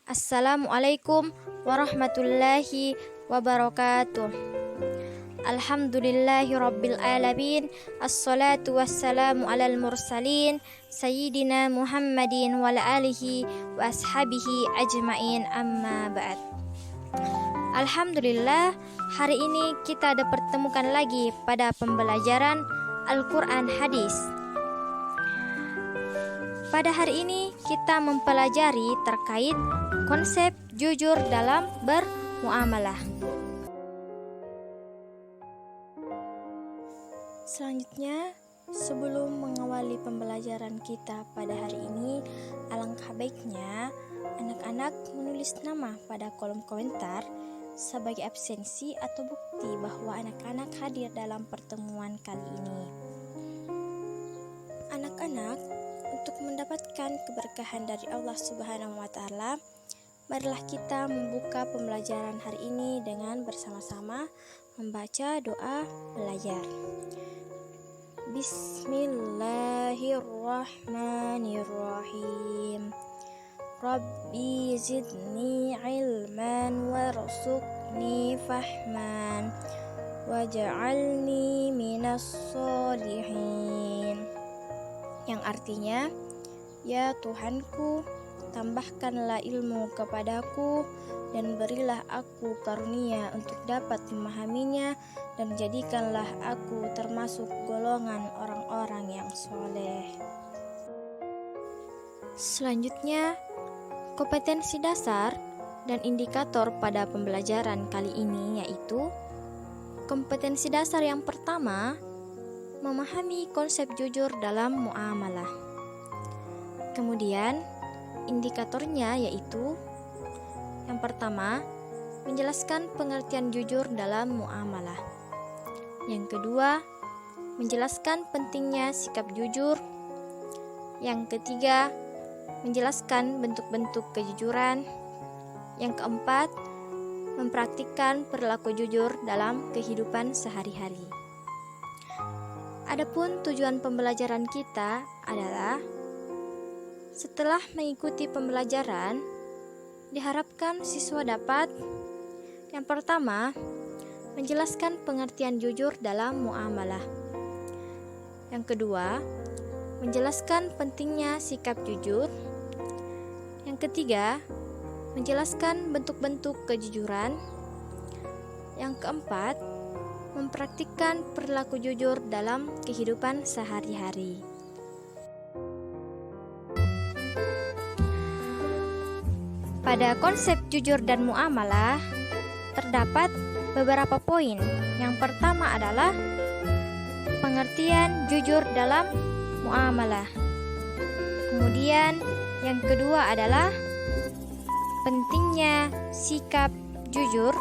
Assalamualaikum warahmatullahi wabarakatuh. Alhamdulillahi rabbil alamin. Assalatu wassalamu alal mursalin Sayyidina Muhammadin wa ala alihi wa ashabihi ajmain, amma ba'd. Alhamdulillah, hari ini kita dipertemukan lagi pada pembelajaran Al-Quran Hadis. Pada hari ini kita mempelajari terkait konsep jujur dalam bermuamalah. Selanjutnya, sebelum mengawali pembelajaran kita pada hari ini, alangkah baiknya anak-anak menulis nama pada kolom komentar sebagai absensi atau bukti bahwa anak-anak hadir dalam pertemuan kali ini. Anak-anak, untuk mendapatkan keberkahan dari Allah Subhanahu wa Ta'ala, marilah kita membuka pembelajaran hari ini dengan bersama-sama membaca doa belajar. Bismillahirrahmanirrahim. Rabbi zidni ilman warzuqni fahman waj'alni minas sholihin. Yang artinya, ya Tuhanku, tambahkanlah ilmu kepadaku dan berilah aku karunia untuk dapat memahaminya, dan jadikanlah aku termasuk golongan orang-orang yang soleh. Selanjutnya, kompetensi dasar dan indikator pada pembelajaran kali ini yaitu kompetensi dasar yang pertama, memahami konsep jujur dalam muamalah. Kemudian, indikatornya yaitu yang pertama, menjelaskan pengertian jujur dalam muamalah. Yang kedua, menjelaskan pentingnya sikap jujur. Yang ketiga, menjelaskan bentuk-bentuk kejujuran. Yang keempat, mempraktikkan perilaku jujur dalam kehidupan sehari-hari. Adapun tujuan pembelajaran kita adalah setelah mengikuti pembelajaran, diharapkan siswa dapat yang pertama, menjelaskan pengertian jujur dalam muamalah. Yang kedua, menjelaskan pentingnya sikap jujur. Yang ketiga, menjelaskan bentuk-bentuk kejujuran. Yang keempat, mempraktikkan perilaku jujur dalam kehidupan sehari-hari. Pada konsep jujur dan muamalah, terdapat beberapa poin. Yang pertama adalah pengertian jujur dalam muamalah. Kemudian yang kedua adalah pentingnya sikap jujur.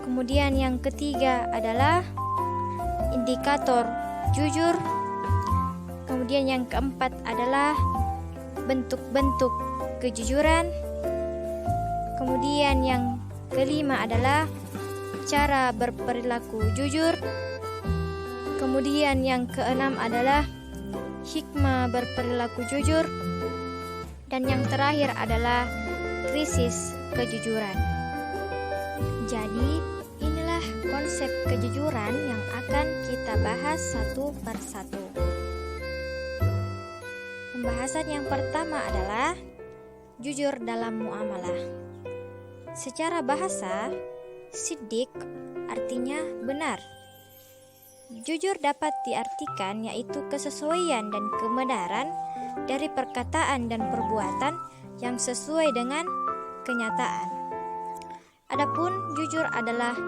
Kemudian yang ketiga adalah indikator jujur. Kemudian yang keempat adalah bentuk-bentuk kejujuran. Kemudian yang kelima adalah cara berperilaku jujur. Kemudian yang keenam adalah hikmah berperilaku jujur. Dan yang terakhir adalah krisis kejujuran. Jadi, inilah konsep kejujuran yang akan kita bahas satu persatu. Pembahasan yang pertama adalah jujur dalam muamalah. Secara bahasa, siddiq artinya benar. Jujur dapat diartikan yaitu kesesuaian dan kebenaran dari perkataan dan perbuatan yang sesuai dengan kenyataan. Adapun jujur adalah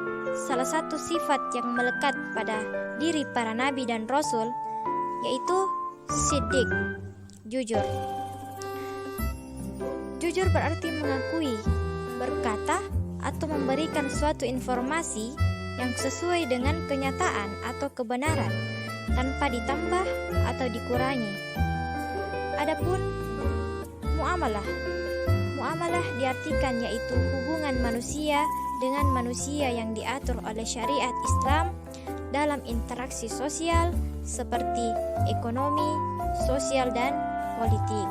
salah satu sifat yang melekat pada diri para nabi dan rasul, yaitu siddiq, jujur. Jujur berarti mengakui, berkata, atau memberikan suatu informasi yang sesuai dengan kenyataan atau kebenaran tanpa ditambah atau dikurangi. Adapun muamalah diartikan yaitu hubungan manusia dengan manusia yang diatur oleh syariat Islam dalam interaksi sosial seperti ekonomi, sosial, dan politik.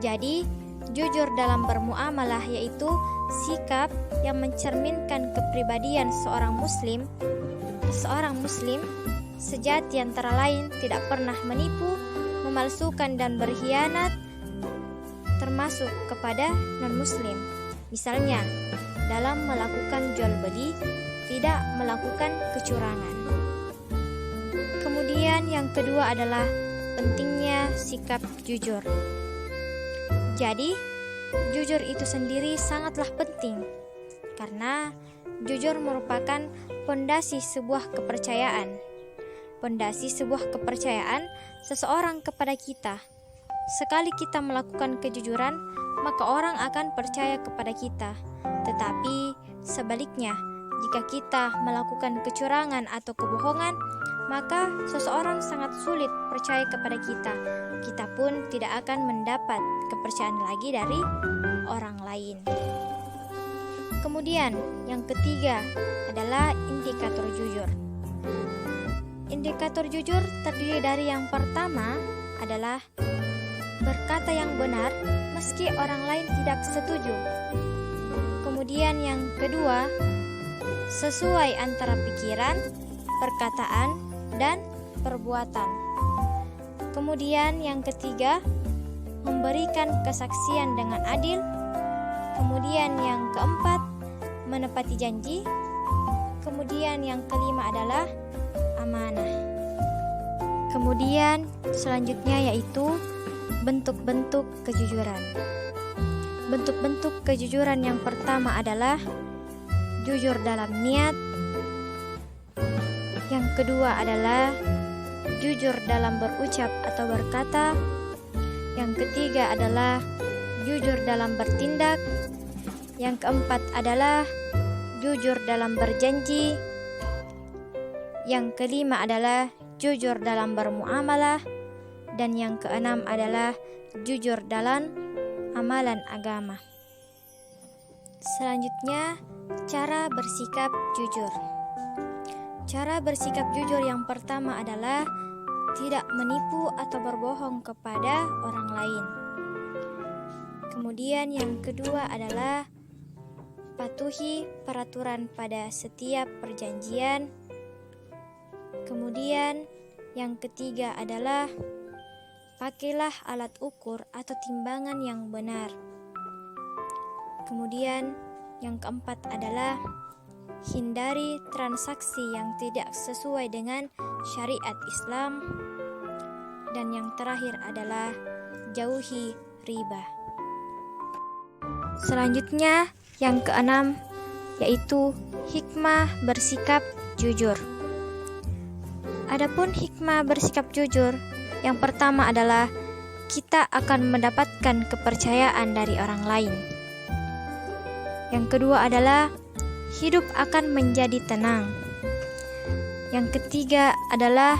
Jadi, jujur dalam bermuamalah yaitu sikap yang mencerminkan kepribadian seorang muslim sejati, antara lain tidak pernah menipu, memalsukan dan berkhianat termasuk kepada non-muslim. Misalnya, dalam melakukan jual beli tidak melakukan kecurangan. Kemudian yang kedua adalah pentingnya sikap jujur. Jadi, jujur itu sendiri sangatlah penting karena jujur merupakan pondasi sebuah kepercayaan. Pondasi sebuah kepercayaan seseorang kepada kita. Sekali kita melakukan kejujuran, maka orang akan percaya kepada kita. Tetapi sebaliknya, jika kita melakukan kecurangan atau kebohongan, maka seseorang sangat sulit percaya kepada kita. Kita pun tidak akan mendapat kepercayaan lagi dari orang lain. Kemudian, yang ketiga adalah indikator jujur. Indikator jujur terdiri dari yang pertama adalah berkata yang benar meski orang lain tidak setuju. Kemudian yang kedua, sesuai antara pikiran, perkataan, dan perbuatan. Kemudian yang ketiga, memberikan kesaksian dengan adil. Kemudian yang keempat, menepati janji. Kemudian yang kelima adalah amanah. Kemudian selanjutnya yaitu bentuk-bentuk kejujuran. Bentuk-bentuk kejujuran yang pertama adalah jujur dalam niat. Yang kedua adalah jujur dalam berucap atau berkata. Yang ketiga adalah jujur dalam bertindak. Yang keempat adalah jujur dalam berjanji. Yang kelima adalah jujur dalam bermuamalah. Dan yang keenam adalah jujur dalam amalan agama. Selanjutnya, cara bersikap jujur. Cara bersikap jujur yang pertama adalah tidak menipu atau berbohong kepada orang lain. Kemudian yang kedua adalah patuhi peraturan pada setiap perjanjian. Kemudian yang ketiga adalah pakailah alat ukur atau timbangan yang benar. Kemudian yang keempat adalah hindari transaksi yang tidak sesuai dengan syariat Islam. Dan yang terakhir adalah jauhi riba. Selanjutnya yang keenam yaitu hikmah bersikap jujur. Adapun hikmah bersikap jujur, yang pertama adalah kita akan mendapatkan kepercayaan dari orang lain. Yang kedua adalah hidup akan menjadi tenang. Yang ketiga adalah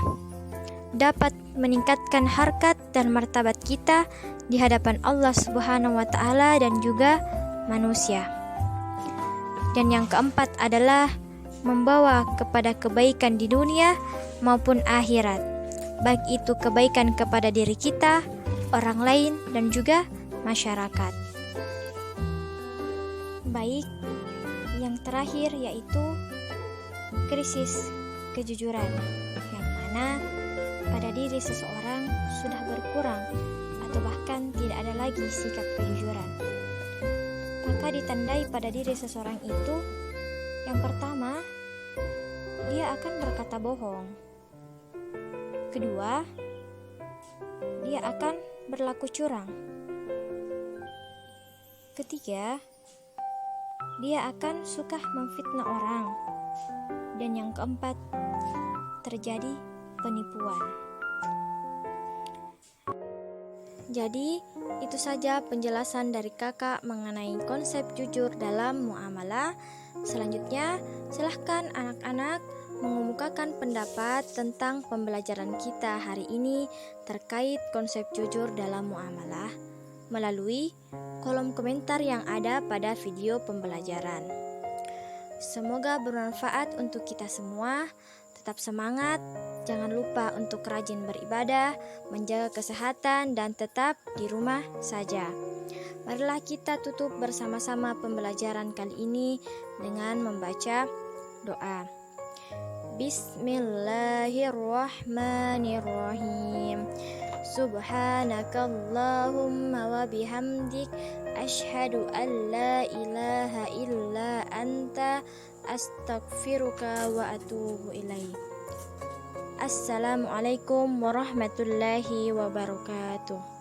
dapat meningkatkan harkat dan martabat kita di hadapan Allah Subhanahu wa taala dan juga manusia. Dan yang keempat adalah membawa kepada kebaikan di dunia maupun akhirat, baik itu kebaikan kepada diri kita, orang lain, dan juga masyarakat. Baik, yang terakhir yaitu krisis kejujuran, yang mana pada diri seseorang sudah berkurang atau bahkan tidak ada lagi sikap kejujuran. Maka ditandai pada diri seseorang itu, yang pertama, dia akan berkata bohong. Kedua, dia akan berlaku curang. Ketiga, dia akan suka memfitnah orang. Dan yang keempat, terjadi penipuan. Jadi, itu saja penjelasan dari kakak mengenai konsep jujur dalam muamalah. Selanjutnya, silahkan anak-anak mengemukakan pendapat tentang pembelajaran kita hari ini terkait konsep jujur dalam muamalah melalui kolom komentar yang ada pada video pembelajaran. Semoga bermanfaat untuk kita semua. Tetap semangat, jangan lupa untuk rajin beribadah, menjaga kesehatan, dan tetap di rumah saja. Marilah kita tutup bersama-sama pembelajaran kali ini dengan membaca doa. Bismillahirrahmanirrahim. Subhanakallahumma wa bihamdik asyhadu an la ilaha illa anta astaghfiruka wa atubu ilaik. Assalamualaikum warahmatullahi wabarakatuh.